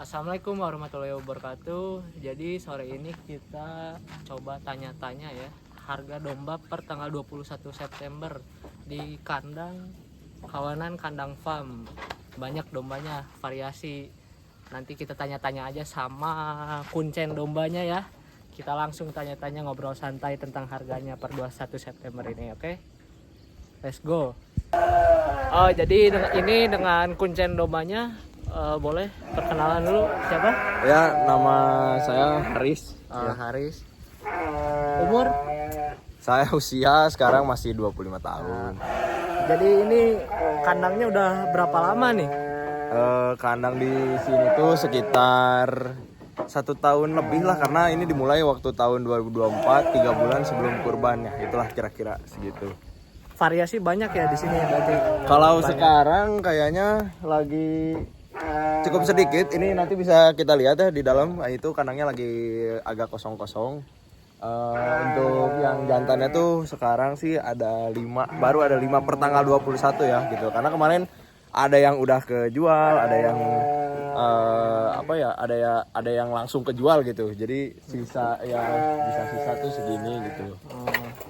Assalamualaikum warahmatullahi wabarakatuh. Jadi sore ini kita coba tanya-tanya ya harga domba per tanggal 21 September di kandang kawanan kandang farm. Banyak dombanya, variasi. Nanti kita tanya-tanya aja sama kuncen dombanya ya. Kita langsung tanya-tanya ngobrol santai tentang harganya per 21 September ini, oke? Let's go. Oh, jadi ini dengan kuncen dombanya. Boleh perkenalan dulu siapa? Ya, nama saya Haris. Haris. Umur? Saya usia sekarang masih 25 tahun. Jadi ini kandangnya udah berapa lama nih? Kandang di sini tuh sekitar 1 tahun lebih lah, karena ini dimulai waktu tahun 2024, 3 bulan sebelum kurban ya. Itulah kira-kira segitu. Variasi banyak ya di sini berarti. Kalau sekarang kayaknya lagi cukup sedikit. Ini nanti bisa kita lihat ya di dalam. Itu kandangnya lagi agak kosong-kosong. Untuk yang jantannya tuh sekarang sih ada 5, baru ada 5 per tanggal 21 ya gitu. Karena kemarin ada yang udah kejual, ada yang ada yang langsung kejual gitu. Jadi sisa ya bisa sisa tuh segini gitu.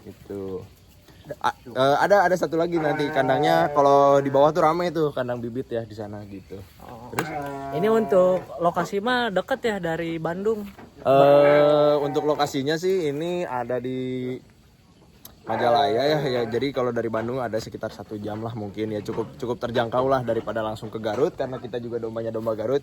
Gitu. Ada satu lagi nanti kandangnya, kalau di bawah tuh ramai tuh kandang bibit ya di sana gitu. Terus ini untuk lokasi mah deket ya dari Bandung. Untuk lokasinya sih ini ada di Majalaya ya. Jadi kalau dari Bandung ada sekitar 1 jam lah mungkin ya, cukup terjangkau lah daripada langsung ke Garut, karena kita juga dombanya domba Garut,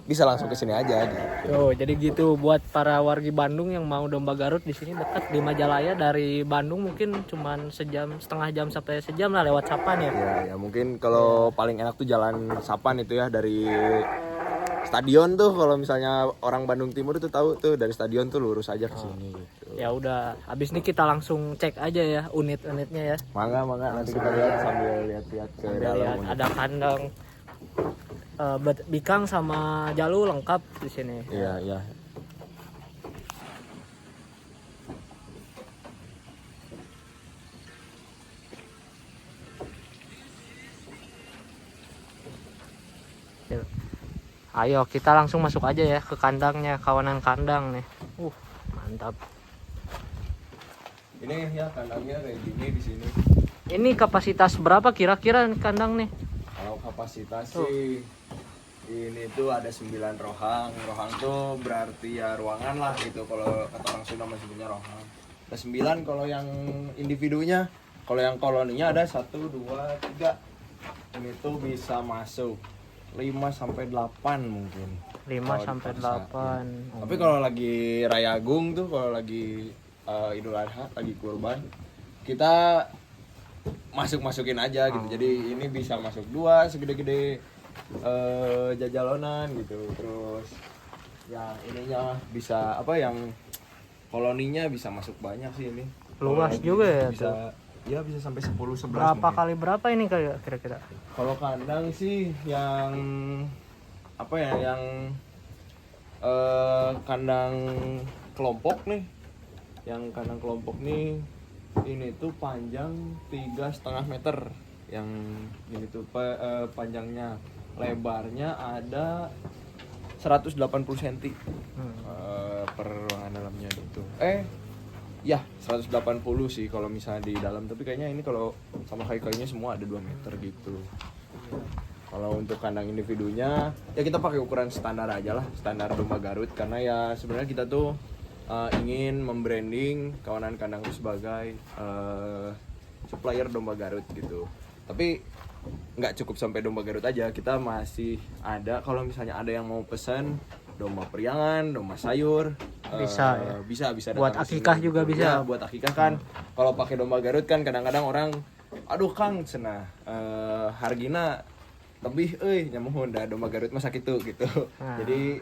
bisa langsung ke sini aja gitu. Oh, jadi gitu buat para wargi Bandung yang mau domba Garut di sini dekat di Majalaya. Dari Bandung mungkin cuman setengah jam sampai sejam lah lewat Sapan ya. Ya mungkin kalau paling enak tuh jalan Sapan itu ya, dari stadion tuh. Kalau misalnya orang Bandung Timur itu tahu tuh, dari stadion tuh lurus aja ke sini gitu. Ya udah, habis ini kita langsung cek aja ya unit-unitnya ya. Mangga nanti kita lihat sambil lihat-lihat ke dalam. Ada kandang bikang sama jalu lengkap di sini. Iya. Ayo kita langsung masuk aja ya ke kandangnya, kawanan kandang nih. Mantap. Ini ya kandangnya kayak gini di sini. Ini kapasitas berapa kira-kira kandang nih? Kalau kapasitas sih ini tuh ada 9 rohang. Rohang tuh berarti ya ruangan lah gitu. Kalau kata orang Sunda masih punya rohang. Ada 9 kalau yang individunya. Kalau yang koloninya ada 1, 2, 3. Ini tuh bisa masuk 5 sampai 8 mungkin. 5 sampai 8. Ya. Tapi kalau lagi Raya Agung tuh, kalau lagi Idul Adha, lagi kurban, kita masukin aja gitu. Jadi ini bisa masuk 2 segede-gede jajalonan gitu. Terus yang ininya bisa yang koloninya bisa masuk banyak sih ini. Luas juga ya bisa tuh. Ya bisa sampai 10-11. Berapa mungkin. kali berapa ini kayak kira-kira? Kalau kandang sih yang yang kandang kelompok nih. Yang kandang kelompok nih ini tuh panjang 3,5 meter. Yang ini tuh panjangnya, lebarnya ada 180 cm per ruangan dalamnya gitu. Ya 180 sih kalau misalnya di dalam, tapi kayaknya ini kalau sama kayu-kayunya semua ada 2 meter gitu. Kalau untuk kandang individunya ya kita pakai ukuran standar aja lah, standar domba Garut, karena ya sebenarnya kita tuh ingin membranding kawanan kandang itu sebagai supplier domba Garut gitu. Tapi nggak cukup sampai domba Garut aja, kita masih ada, kalau misalnya ada yang mau pesan domba priangan, domba sayur, Bisa ya? bisa Buat akikah juga bisa? Ya, buat akikah kan. Kalau pakai domba Garut kan kadang-kadang orang, aduh Kang cenah hargina lebih nyamuhun dah domba Garut masa gitu. Jadi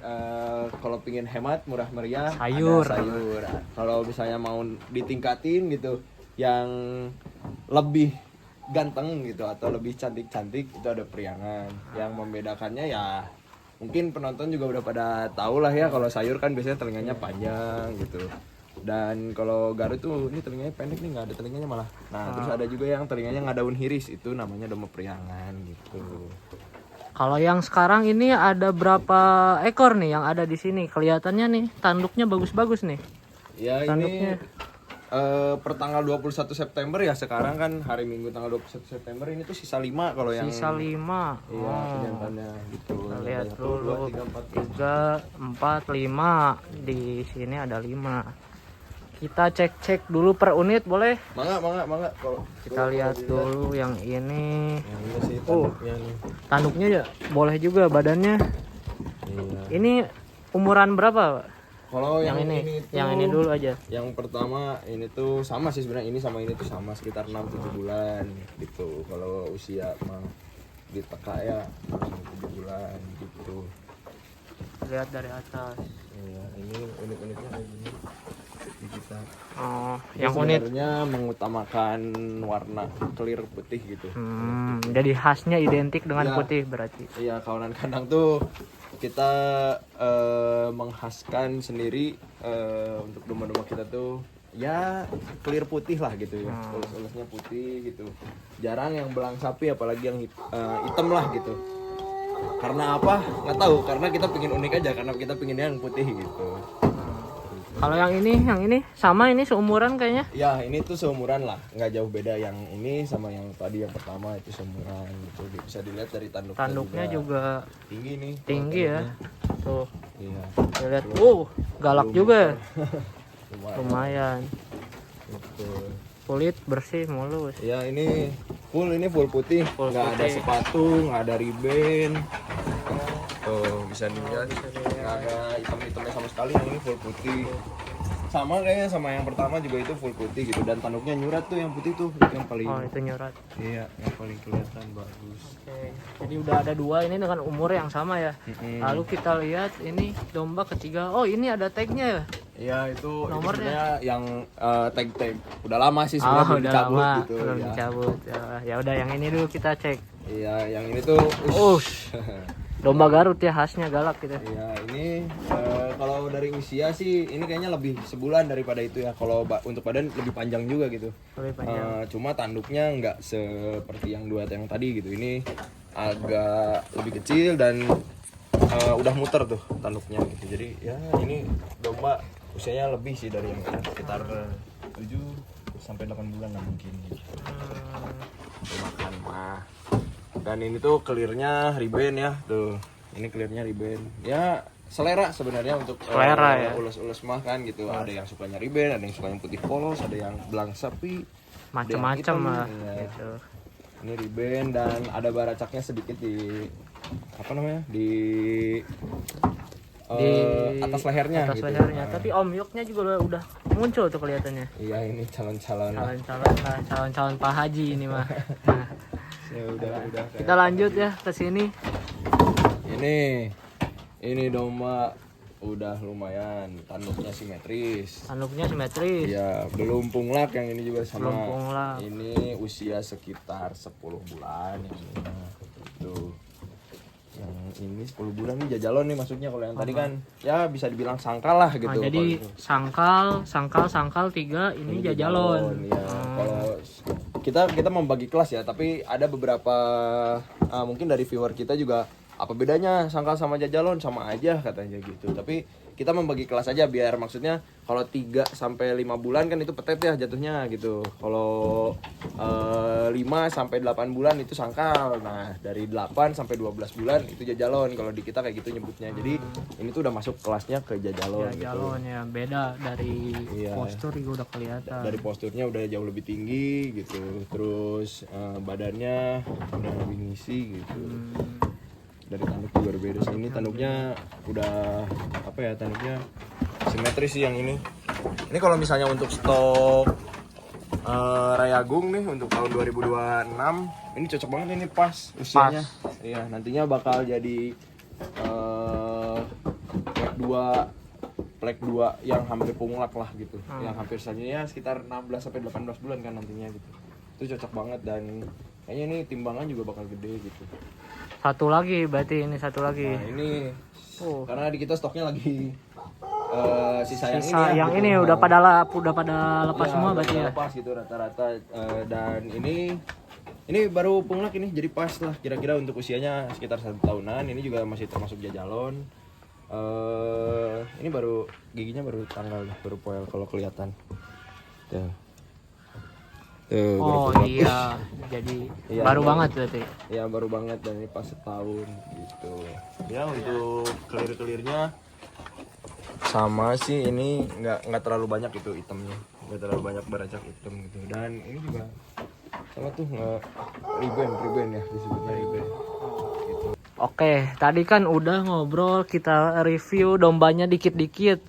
kalau pingin hemat murah meriah, sayur. Ada sayur. Kalau misalnya mau ditingkatin gitu, yang lebih ganteng gitu atau lebih cantik-cantik, itu ada priangan. Yang membedakannya ya mungkin penonton juga udah pada tahu lah ya, kalau sayur kan biasanya telinganya panjang gitu. Dan kalau Garut tuh ini telinganya pendek nih, nggak ada telinganya malah. Nah terus ada juga yang telinganya nggak daun hiris, itu namanya domba priangan gitu. Kalau yang sekarang ini ada berapa ekor nih yang ada di sini? Kelihatannya nih tanduknya bagus-bagus nih. Ya Tanduknya. ini per tanggal 21 September ya, sekarang kan hari Minggu tanggal 21 September ini tuh sisa 5 kalau yang Sisa 5. iya pejantannya gitu. Kita lihat Banyak tuh, dulu. 2, 3, 4. 3, 4, 5. Di sini ada 5. Kita cek-cek dulu per unit boleh? Mangga. Kalau Kita lihat dulu yang ini. yang ini sih Oh. tanduknya nih. Tanduknya ya boleh juga badannya. Iya. Ini umuran berapa, Pak? Kalau Yang ini, tuh, yang ini dulu aja. Yang pertama ini tuh sama sih sebenarnya, ini sama ini tuh sama sekitar 6-7 bulan gitu. Kalau usia mah diteka ya 6-7 bulan gitu. Lihat dari atas. Iya, ini unit-unitnya kayak gini. Ini kita. Oh, Ini yang unit. sebenarnya mengutamakan warna clear putih gitu. Jadi khasnya identik dengan Ya. putih berarti. Iya, kawanan kandang tuh kita menghaskan sendiri untuk domba-domba kita tuh ya clear putih lah gitu ya, ulas-ulasnya putih gitu, jarang yang belang sapi apalagi yang hitam lah gitu. Karena apa nggak tahu, karena kita pingin unik aja, karena kita pinginnya yang putih gitu. Kalau yang ini sama, ini seumuran kayaknya. Ya ini tuh seumuran lah, nggak jauh beda yang ini sama yang tadi yang pertama itu seumuran gitu. Bisa dilihat dari Tanduknya juga tinggi nih, tinggi ya. Tuh, iya lihat. Galak juga. Lumayan. gitu. Kulit bersih mulus. Ya ini full putih, Full nggak ada putih. sepatu, nggak ada riben. Tuh bisa dilihat, nggak ada hitam-hitamnya sama sekali. Yang ini full putih. Sama kayaknya sama yang pertama juga itu full putih gitu, dan tanduknya nyurat tuh yang putih tuh itu yang paling. Oh, itu nyurat. Iya, yang paling kelihatan bagus. Oke. Jadi udah ada 2 ini dengan umur yang sama ya. Lalu kita lihat ini domba ketiga. Oh, ini ada tagnya ya. Iya itu Nomornya? sebenarnya yang tag udah lama sih sebenarnya, belum udah dicabut lama, gitu belum ya. dicabut. Ya udah yang ini dulu kita cek. Iya yang ini tuh Domba Garut ya, khasnya galak gitu. Iya ini kalau dari usia sih ini kayaknya lebih sebulan daripada itu ya. Kalau untuk badan lebih panjang juga gitu. Lebih panjang. Cuma tanduknya nggak seperti yang dua yang tadi gitu. Ini agak lebih kecil dan udah muter tuh tanduknya gitu. Jadi ya ini domba usianya lebih sih dari yang tadi, sekitar 7 sampai 8 bulan lah mungkin gitu. Makan mah. Dan ini tuh clearnya riben ya tuh, ini clearnya riben ya, selera sebenarnya untuk Selera ya. ules-ules mah kan gitu. Ada yang sukanya riben, ada yang suka yang putih polos, ada yang belang sapi, Macam-macam lah ya. gitu. Ini riben dan ada baracaknya sedikit di apa namanya di atas lehernya Atas gitu. lehernya. Tapi omyoknya juga udah muncul tuh kelihatannya. Iya ini calon-calon Calon-calon Pak Haji ini mah. Nah, ya udah kita lanjut ya ke sini. ini domba udah lumayan, tanduknya simetris. Tanduknya simetris. Ya, belum punglak yang ini juga sama. Belum punglak. Ini usia sekitar 10 bulan yang ini. Tuh. Yang ini 10 bulan nih jajalon nih maksudnya. Kalau yang tadi kan ya bisa dibilang sangkal lah gitu. Nah, jadi sangkal 3, ini jajalon. Ya. Kalau kita membagi kelas ya, tapi ada beberapa mungkin dari viewer kita juga, apa bedanya sangkal sama jajalon, sama aja katanya gitu. Tapi kita membagi kelas aja biar maksudnya kalau 3 sampai 5 bulan kan itu petet ya jatuhnya gitu. Kalau 5 sampai 8 bulan itu sangkal. Nah, dari 8 sampai 12 bulan itu jajalon. Kalau di kita kayak gitu nyebutnya. Jadi ini tuh udah masuk kelasnya ke jajalon. Jajalon gitu. ya, beda dari Iya. postur juga udah kelihatan. Dari posturnya udah jauh lebih tinggi gitu. Terus badannya udah lebih ngisi gitu. Dari tanduk juga berbeda sih. Ini tanduknya udah apa ya, tanduknya simetris sih yang ini. Ini kalau misalnya untuk stok Rayagung nih untuk tahun 2026 ini cocok banget, ini pas usianya. Iya, nantinya bakal jadi plek 2 yang hampir punglak lah gitu. Yang hampir saja ya sekitar 16 sampai 18 bulan kan nantinya gitu. Itu cocok banget dan kayaknya ini timbangan juga bakal gede gitu. Satu lagi berarti ini satu lagi. Nah ini karena di kita stoknya lagi sisa yang ini ya. Yang gitu. ini udah pada lepas semua berarti ya. Lepas gitu rata-rata dan ini Ini baru punglak ini, jadi pas lah kira-kira untuk usianya sekitar 1 tahunan. Ini juga masih termasuk jajalon. Ini baru giginya baru tanggal, baru poel kalau kelihatan. Tuh. Tuh, baru Oh punglak. iya, jadi Iya, baru iya. banget berarti. Ya baru banget dan ini pas setahun gitu. Ya untuk kelir-kelirnya sama sih, ini nggak terlalu banyak itu hitamnya, nggak terlalu banyak beracak hitam gitu. Dan ini juga sama tuh nggak riben ya disebutnya riben. Gitu. Oke, tadi kan udah ngobrol, kita review dombanya dikit-dikit.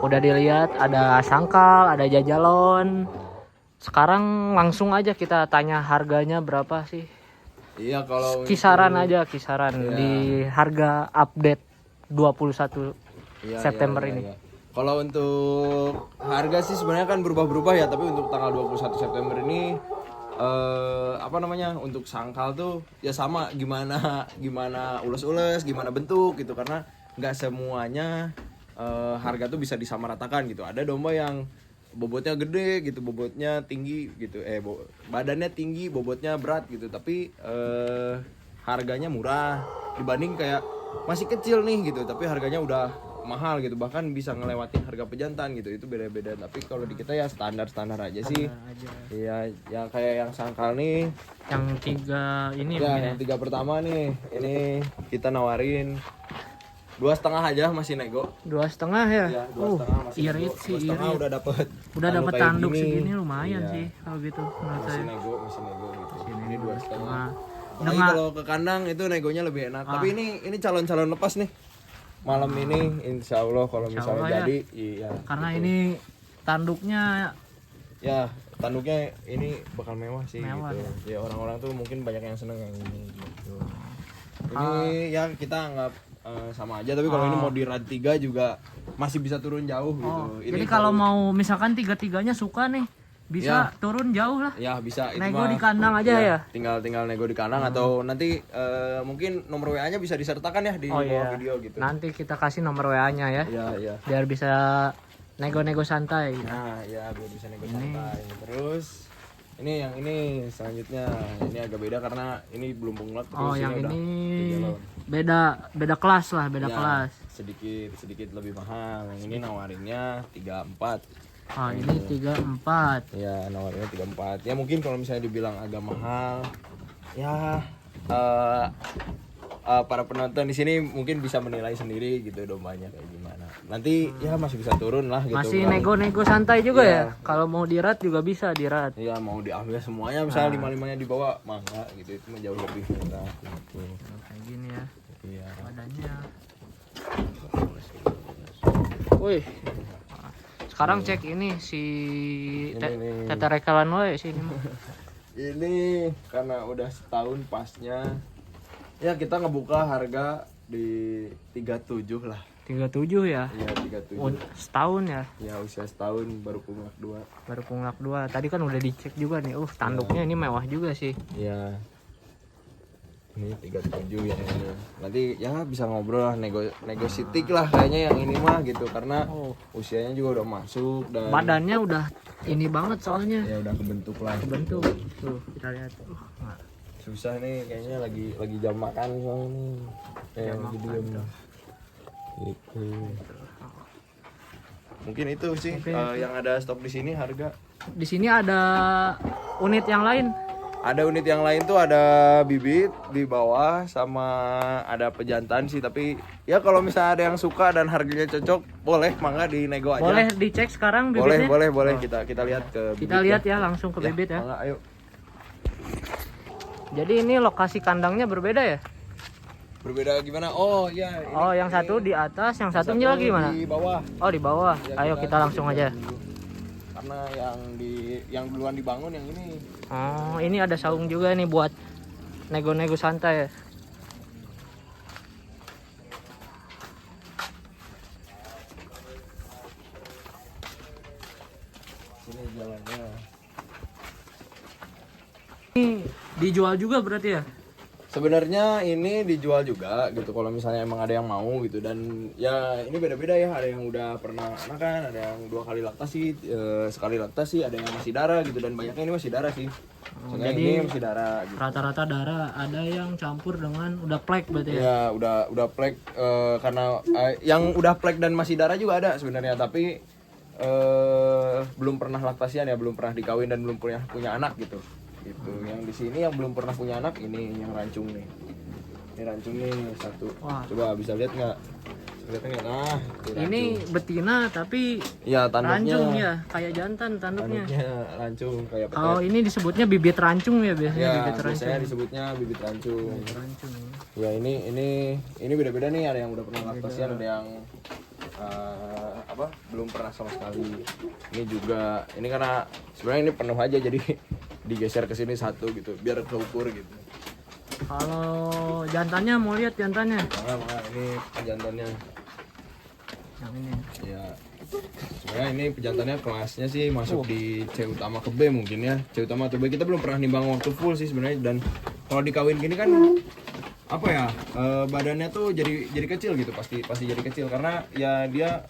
Udah dilihat ada sangkal, ada jajalon. Sekarang langsung aja kita tanya harganya berapa sih? Iya kalau Kisaran untuk- aja, kisaran Iya. di harga update 21 Iya, September iya, ini. iya. Kalau untuk harga sih sebenarnya kan berubah-berubah ya, tapi untuk tanggal 21 September ini apa namanya, untuk sangkal tuh ya sama, gimana ules-ules, gimana bentuk gitu, karena nggak semuanya harga tuh bisa disamaratakan gitu. Ada domba yang bobotnya gede gitu, bobotnya tinggi gitu, badannya tinggi, bobotnya berat gitu, tapi harganya murah dibanding kayak masih kecil nih gitu, tapi harganya udah mahal gitu, bahkan bisa ngelewatin harga pejantan gitu. Itu beda-beda, tapi kalau di kita ya standar-standar aja sih. Iya, yang kayak yang sangkal nih, Yang 3 ini ya mungkin ya. yang 3 pertama nih, ini kita nawarin 2,5 aja, masih nego. 2,5 ya. Ya, 2,5 masih Irit nego. sih, 2,5 irit. udah dapet Udah dapat kayak tanduk gini. segini lumayan Iya, sih kalau gitu menurut masih saya. nego gitu. Sini Ini 2,5. Udah Tapi nggak- kalau ke kandang itu negonya lebih enak. Tapi ini calon-calon lepas nih. Malam ini insya Allah kalau Insya misalnya Allah ya. jadi, iya. Karena gitu. ini tanduknya Ya tanduknya ini bakal mewah sih Mewah, gitu. Ya orang-orang tuh mungkin banyak yang seneng yang ini gitu. Ini ya kita anggap sama aja, tapi kalau ini mau di rad 3 juga masih bisa turun jauh gitu. Ini jadi kalau mau misalkan tiga-tiganya suka nih bisa turun jauh lah. ya bisa itu Nego mah, di kandang aja ya? tinggal nego di kandang, atau nanti mungkin nomor WA-nya bisa disertakan ya di Oh bawah iya. video gitu. Nanti kita kasih nomor WA-nya ya. Iya. Biar bisa nego-nego santai. Nah, ya biar bisa nego santai. Terus ini yang ini selanjutnya, ini agak beda karena ini belum bunglak. Oh, terus yang udah ini jalan. beda kelas lah, beda Ya, kelas. sedikit lebih mahal. Yang ini nawarinnya 34. Oh, ini 34. Ya, nawarinnya 34. Ya mungkin kalau misalnya dibilang agak mahal, ya para penonton di sini mungkin bisa menilai sendiri gitu dombanya kayak gimana. Nanti ya masih bisa turun lah gitu. Masih kan. nego-nego santai juga Iya. ya. Kalau mau dirat juga bisa dirat. Iya, mau diambil semuanya misalnya 5-5-nya dibawa, mangga gitu. Itu mah jauh lebih murah gitu. Kayak gini ya Iya. badannya. Wih. Sekarang cek ini si Ini. Tete Rekalan we sini mah. Ini karena udah setahun pasnya, ya kita ngebuka harga di 37 lah. 37 ya. Iya, 37. Oh, setahun ya. Ya usia setahun baru punglak 2. Baru punglak 2. Tadi kan udah dicek juga nih. Tanduknya ini mewah juga sih. Iya. Ini 37 yang ini. Nanti ya bisa ngobrol lah, negositik lah kayaknya yang ini mah gitu, karena Oh. usianya juga udah masuk dan Badannya udah ini banget soalnya. ya udah kebentuk lah. Bentuk. Tuh, kita lihat. Susah nih kayaknya, lagi jam makan soalnya nih. Kayak lagi diem. Gitu. Mungkin itu sih yang ada stok di sini harga. Di sini ada unit yang lain. Ada unit yang lain tuh, ada bibit di bawah sama ada pejantan sih, tapi ya kalau misalnya ada yang suka dan harganya cocok, boleh mangga dinego aja. Boleh dicek sekarang bibitnya? Boleh kita lihat ke bibit. Kita lihat ya langsung ke bibit ya. Mangga, ayo. Jadi ini lokasi kandangnya berbeda ya? Berbeda gimana? Oh iya. ini- Oh, yang satu di atas, yang satunya lagi mana? Di bawah. Oh, di bawah. Ya, Ayo kita langsung aja. dulu. Karena yang duluan dibangun yang ini. Oh, ini ada saung juga nih buat nego-nego santai ya. Sini jalannya. Ini dijual juga berarti ya? Sebenarnya ini dijual juga gitu kalau misalnya emang ada yang mau gitu, dan ya ini beda-beda ya, ada yang udah pernah anakan, ada yang 2 kali laktasi, sekali laktasi, ada yang masih darah gitu, dan banyaknya ini masih darah sih. Soalnya jadi ini masih darah gitu. rata-rata darah, ada yang campur dengan udah plek berarti ya. Ya udah plek, karena yang udah plek dan masih darah juga ada sebenarnya, tapi belum pernah laktasian ya, belum pernah dikawin dan belum punya anak gitu. Yang di sini yang belum pernah punya anak ini yang rancung nih. Ini rancung nih satu. Wah. Coba bisa lihat nggak? Lihat nggak? Nah, Ini betina tapi ya tanduknya. rancung ya, kayak jantan tanduknya. Tanduknya rancung kayak petet. Kalau ini disebutnya bibit rancung ya biasanya, Ya, bibit rancung. biasanya disebutnya bibit rancung. Bibit rancung. Ya ini beda-beda nih, ada yang udah pernah laktasian, ada yang belum pernah sama sekali. Ini juga, ini karena sebenarnya ini penuh aja jadi digeser ke sini satu gitu biar keukur gitu. Kalau jantannya mau lihat jantannya. Maka ini pejantannya. Yang ini. Ya. Sebenarnya ini pejantannya kelasnya sih masuk di C utama ke B mungkin ya. C utama atau B, kita belum pernah nimbang waktu full sih sebenarnya, dan kalau dikawin gini kan apa ya, badannya tuh jadi kecil gitu, pasti jadi kecil karena ya dia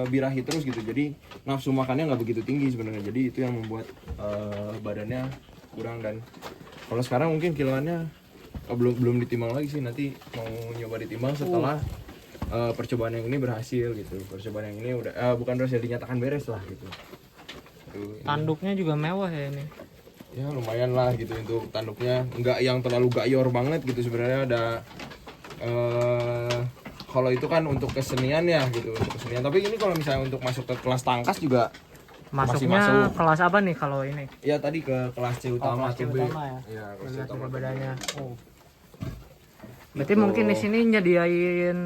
birahi terus gitu, jadi nafsu makannya nggak begitu tinggi sebenarnya, jadi itu yang membuat badannya kurang. Dan kalau sekarang mungkin kiloannya belum ditimbang lagi sih, nanti mau nyoba ditimbang setelah percobaan yang ini berhasil gitu. Percobaan yang ini udah bukan berhasil, dinyatakan beres lah gitu. Tanduknya juga mewah ya ini. Ya lumayan lah gitu untuk tanduknya, nggak yang terlalu gayor banget gitu sebenarnya. Ada kalau itu kan untuk kesenian ya gitu, untuk kesenian, tapi ini kalau misalnya untuk masuk ke kelas tangkas juga Masuknya masih masuk. kelas apa nih kalau ini? Ya tadi ke kelas C utama kelas C atau B. utama ya? Iya, kelas C Lihat utama ini atau B. bedanya. Oh. Berarti mungkin di sini nyediain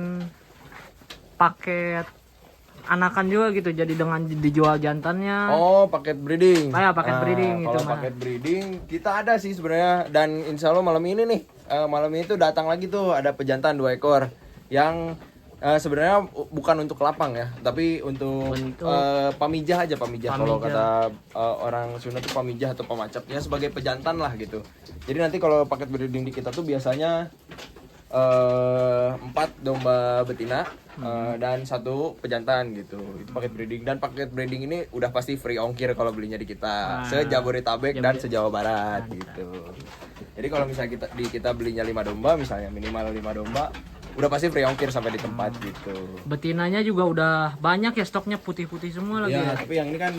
paket anakan juga gitu, jadi dengan dijual jantannya. Oh, paket breeding. Ah, ya, paket breeding kalau itu paket breeding kita ada sih sebenarnya, dan insya Allah malam ini nih, malam ini tuh datang lagi tuh ada pejantan 2 ekor yang sebenarnya bukan untuk lapang ya, tapi untuk pamijah aja, pamijah. Kalau kata orang Sunda tuh pamijah atau pamacap ya, sebagai pejantan lah gitu. Jadi nanti kalau paket breeding di kita tuh biasanya 4 domba betina dan 1 pejantan gitu. Itu paket breeding, dan paket breeding ini udah pasti free ongkir kalau belinya di kita, se-Jabodetabek dan se-Jawa Barat gitu. Jadi kalau misalnya kita belinya 5 domba misalnya, minimal 5 domba, udah pasti free ongkir sampai di tempat gitu. Betinanya juga udah banyak ya, stoknya putih-putih semua lagi ya. Tapi yang ini kan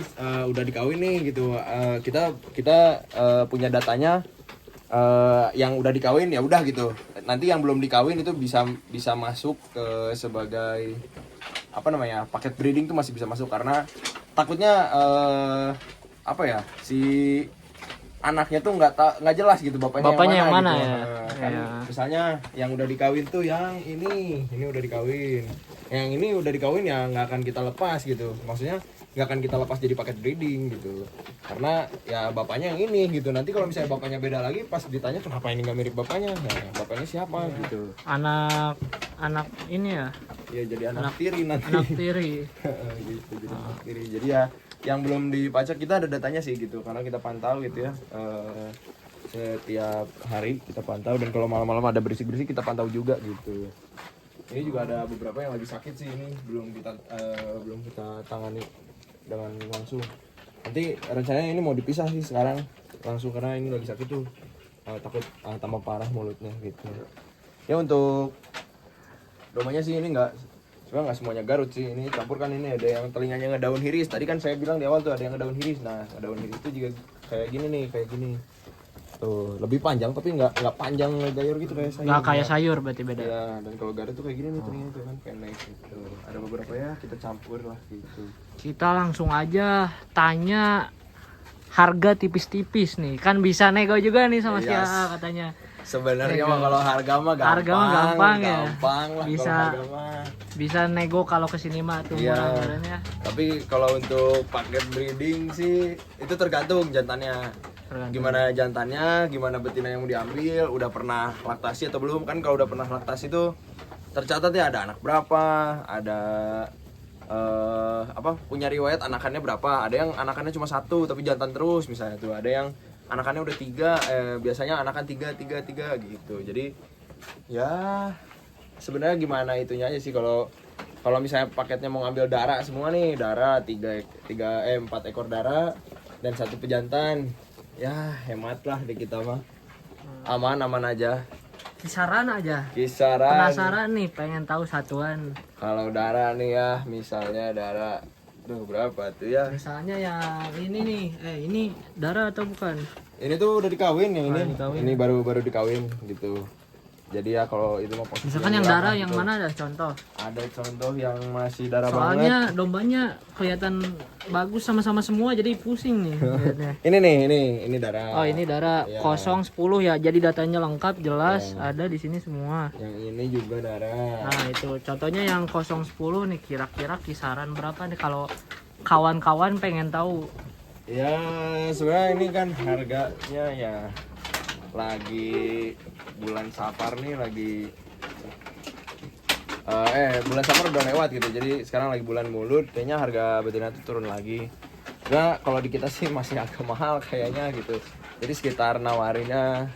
udah dikawin nih gitu. Kita punya datanya, yang udah dikawin ya udah gitu. Nanti yang belum dikawin itu bisa masuk ke sebagai apa namanya, paket breeding tuh masih bisa masuk, karena takutnya apa ya, si anaknya tuh nggak jelas gitu bapaknya yang mana gitu. ya. Kan misalnya yang udah dikawin tuh yang ini udah dikawin, yang ini udah dikawin ya nggak akan kita lepas gitu, maksudnya nggak akan kita lepas jadi paket breeding gitu, karena ya bapaknya yang ini gitu. Nanti kalau misalnya bapaknya beda lagi, pas ditanya kenapa ini nggak mirip bapaknya, nah bapaknya siapa gitu. Anak ini ya. Ya jadi anak tiri nanti. Anak tiri. Gitu, jadi anak tiri. Jadi ya yang belum dipacak kita ada datanya sih gitu, karena kita pantau gitu ya. Setiap hari kita pantau, dan kalau malam-malam ada berisik-berisik kita pantau juga gitu. Ini juga ada beberapa yang lagi sakit sih, ini belum kita tangani dengan langsung. Nanti rencananya ini mau dipisah sih sekarang langsung, karena ini lagi sakit tuh, takut tambah parah mulutnya gitu. Ya untuk domanya sih ini sebenarnya nggak semuanya Garut sih, ini campur kan, ini ada yang telinganya ngedaun hiris. Tadi kan saya bilang di awal tuh ada yang ngedaun hiris. Nah ngedaun hiris itu juga kayak gini nih, kayak gini tuh, lebih panjang tapi nggak panjang gayur gitu kayak sayur. Nggak kayak sayur berarti beda. Ya, dan kalau Garut tuh kayak gini nih telinganya tuh kan pendek gitu. Ada beberapa ya kita campur lah gitu. Kita langsung aja tanya harga tipis-tipis nih, kan bisa nego juga nih sama si AA katanya. Sebenarnya mah kalau harga mah gampang ya. Gampang lah Bisa, kalau harga mah. Bisa nego kalau kesini mah tuh murah badannya. Tapi kalau untuk paket breeding sih itu tergantung jantannya. Gimana jantannya, gimana betina yang mau diambil, udah pernah laktasi atau belum. Kan kalau udah pernah laktasi tuh tercatat ya ada anak berapa, ada punya riwayat anakannya berapa. Ada yang anakannya cuma 1 tapi jantan terus misalnya tuh. Ada yang anakannya udah 3, biasanya anakan 3 gitu. Jadi ya sebenarnya gimana itunya aja sih, kalau misalnya paketnya mau ngambil dara semua nih, dara 4 ekor dara dan 1 pejantan, ya hemat lah di kita mah, aman aja. Kisaran aja. Kisaran. Penasaran nih, pengen tahu satuan. Kalau dara nih ya, misalnya dara, berapa tuh ya? Misalnya yang ini nih, ini darah atau bukan? Ini tuh udah dikawin yang ini. Dikawin. Ini baru dikawin gitu. Jadi ya kalau itu mau posisi. Misalkan yang darah yang mana ada contoh? Ada contoh yang masih darah Soalnya banget. dombanya kelihatan bagus sama-sama semua, jadi pusing nih. ini darah. Oh ini darah Ya. 010 ya, jadi datanya lengkap jelas, ada di sini semua. Yang ini juga darah. Nah itu contohnya yang 010 nih, kira-kira kisaran berapa nih kalau kawan-kawan pengen tahu? Ya sebenarnya ini kan harganya ya lagi bulan Safar nih, lagi bulan Safar udah lewat gitu, jadi sekarang lagi bulan Mulut, kayaknya harga betina itu turun lagi. Nah kalau di kita sih masih agak mahal kayaknya gitu, jadi sekitar nawarinnya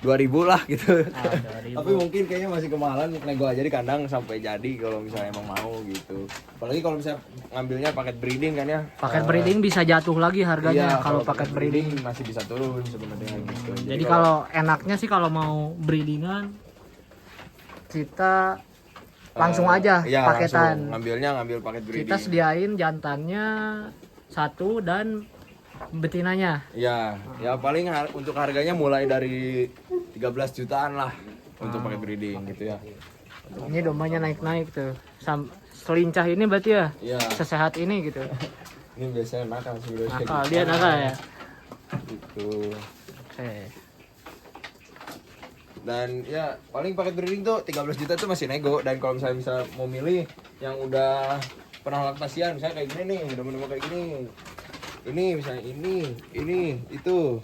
2.000 lah gitu. 2.000. Tapi mungkin kayaknya masih kemahalan, nego aja di kandang sampai jadi kalau misalnya emang mau gitu. Apalagi kalau misalnya ngambilnya paket breeding kan ya. Paket breeding bisa jatuh lagi harganya Iya, kalau paket breeding. masih bisa turun sebenarnya gitu. Jadi kalau enaknya sih kalau mau breedingan kita langsung aja iya, paketan. langsung ngambil paket breeding. Kita sediain jantannya 1 dan betinanya. Ya, ya paling untuk harganya mulai dari 13 jutaan lah untuk paket breeding gitu ya. Ini dombanya naik-naik tuh. Selincah ini berarti ya? Iya. Sesehat ini gitu. Ini biasanya nakal sih. Nakal, dia nakal ya? Gitu. Oke. Dan ya paling paket breeding tuh 13 juta tuh masih nego. Dan kalau misalnya mau milih yang udah pernah laktasian, misalnya kayak gini nih, udah menemu kayak gini. Ini misalnya ini, itu.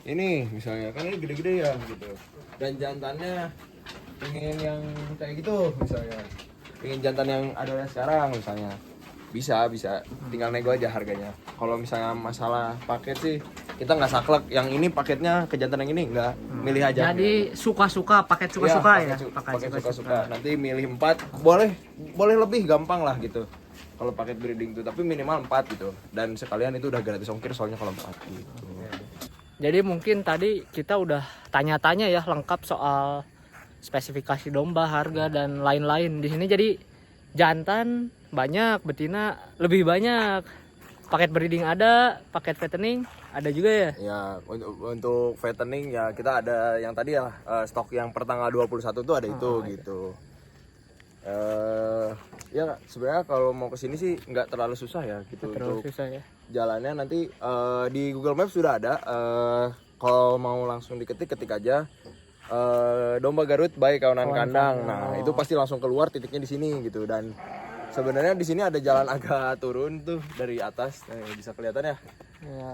Ini misalnya, kan ini gede-gede ya gitu. Dan jantannya pengen yang kayak gitu misalnya. Pengen jantan yang ada sekarang misalnya. Bisa, tinggal nego aja harganya. Kalau misalnya masalah paket sih, kita nggak saklek yang ini paketnya ke jantan yang ini, nggak, milih aja. Jadi suka-suka, paket suka-suka ya? Paket suka-suka. Nanti milih 4, boleh lebih, gampang lah gitu. Kalau paket breeding tuh, tapi minimal 4 gitu. Dan sekalian itu udah gratis ongkir soalnya kalau 4 gitu. Jadi mungkin tadi kita udah tanya-tanya ya lengkap soal spesifikasi domba, harga dan lain-lain. Di sini jadi jantan banyak, betina lebih banyak. Paket breeding ada, paket fattening ada juga ya? Ya, untuk fattening ya kita ada yang tadi ya, stok yang per tanggal 21 tuh ada itu gitu. Ya sebenarnya kalau mau kesini sih nggak terlalu susah ya gitu. Terlalu untuk susah ya. jalannya nanti di Google Maps sudah ada. Kalau mau langsung ketik aja Domba Garut by Kawanan Kandang. Nah itu pasti langsung keluar titiknya di sini gitu. Dan sebenarnya di sini ada jalan agak turun tuh dari atas, bisa kelihatan ya.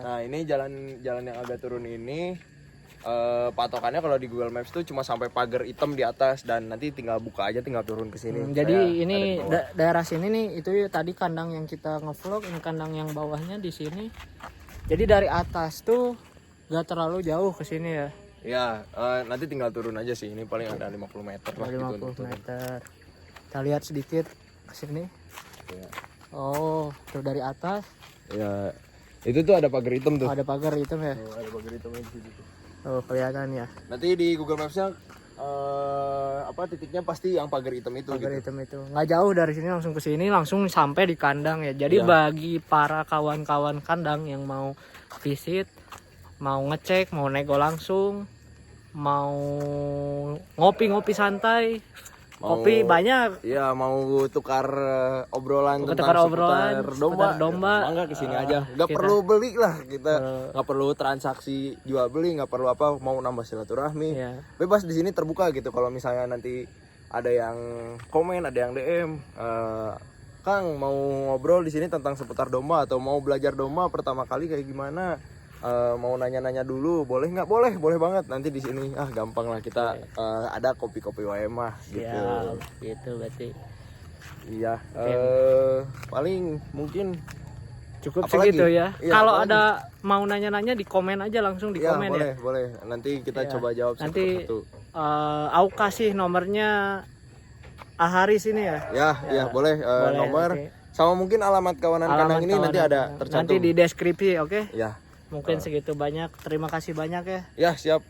Nah ini jalan yang agak turun ini. Patokannya kalau di Google Maps tuh cuma sampai pagar hitam di atas, dan nanti tinggal buka aja, tinggal turun ke sini. Jadi ini daerah sini nih, itu tadi kandang yang kita ngevlog, ini kandang yang bawahnya di sini. Jadi dari atas tuh gak terlalu jauh ke sini ya. Ya, nanti tinggal turun aja sih. Ini paling ada 50 meter lah 50 gitu. meter. Kita lihat sedikit ke sini. Ya. Oh, tuh dari atas. Ya, itu tuh ada pagar hitam tuh. Oh, ada pagar hitam ya. Ada pagar hitam di situ. Oh, kelihatan ya. Nanti di Google Maps-nya titiknya pasti yang pagar hitam itu. Pagar gitu. hitam itu. Nggak jauh dari sini, langsung ke sini, langsung sampai di kandang ya. Jadi bagi para kawan-kawan kandang yang mau visit, mau ngecek, mau nego langsung, mau ngopi-ngopi santai, kopi banyak. Iya, mau tukar obrolan Tukar tentang obrolan, seputar domba. Mangga kesini aja. Nggak perlu beli lah kita. Nggak perlu transaksi jual beli, nggak perlu apa, mau nambah silaturahmi. Iya. Bebas di sini terbuka gitu. Kalau misalnya nanti ada yang komen, ada yang DM, Kang mau ngobrol di sini tentang seputar domba atau mau belajar domba pertama kali kayak gimana? Mau nanya-nanya dulu, boleh nggak? Boleh banget. Nanti di sini gampang lah, kita ada kopi-kopi WM gitu. Ya, gitu berarti. Iya, paling mungkin Cukup Apalagi? segitu ya. Iya, Kalau apalagi? ada mau nanya-nanya di komen aja, langsung di Ya, komen boleh, ya. boleh. Nanti kita Iya. coba jawab Nanti satu-satu. aku kasih nomornya Aharis ini ya. Ya, boleh, Boleh, nomor oke. sama mungkin alamat kawanan kandang ini nanti ada tercantum. Nanti di deskripsi, oke? Ya. Mungkin segitu banyak. Terima kasih banyak ya. Ya, siap.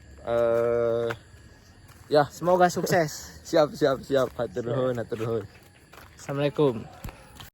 Ya, Semoga sukses. siap. Hatur nuhun. Assalamualaikum.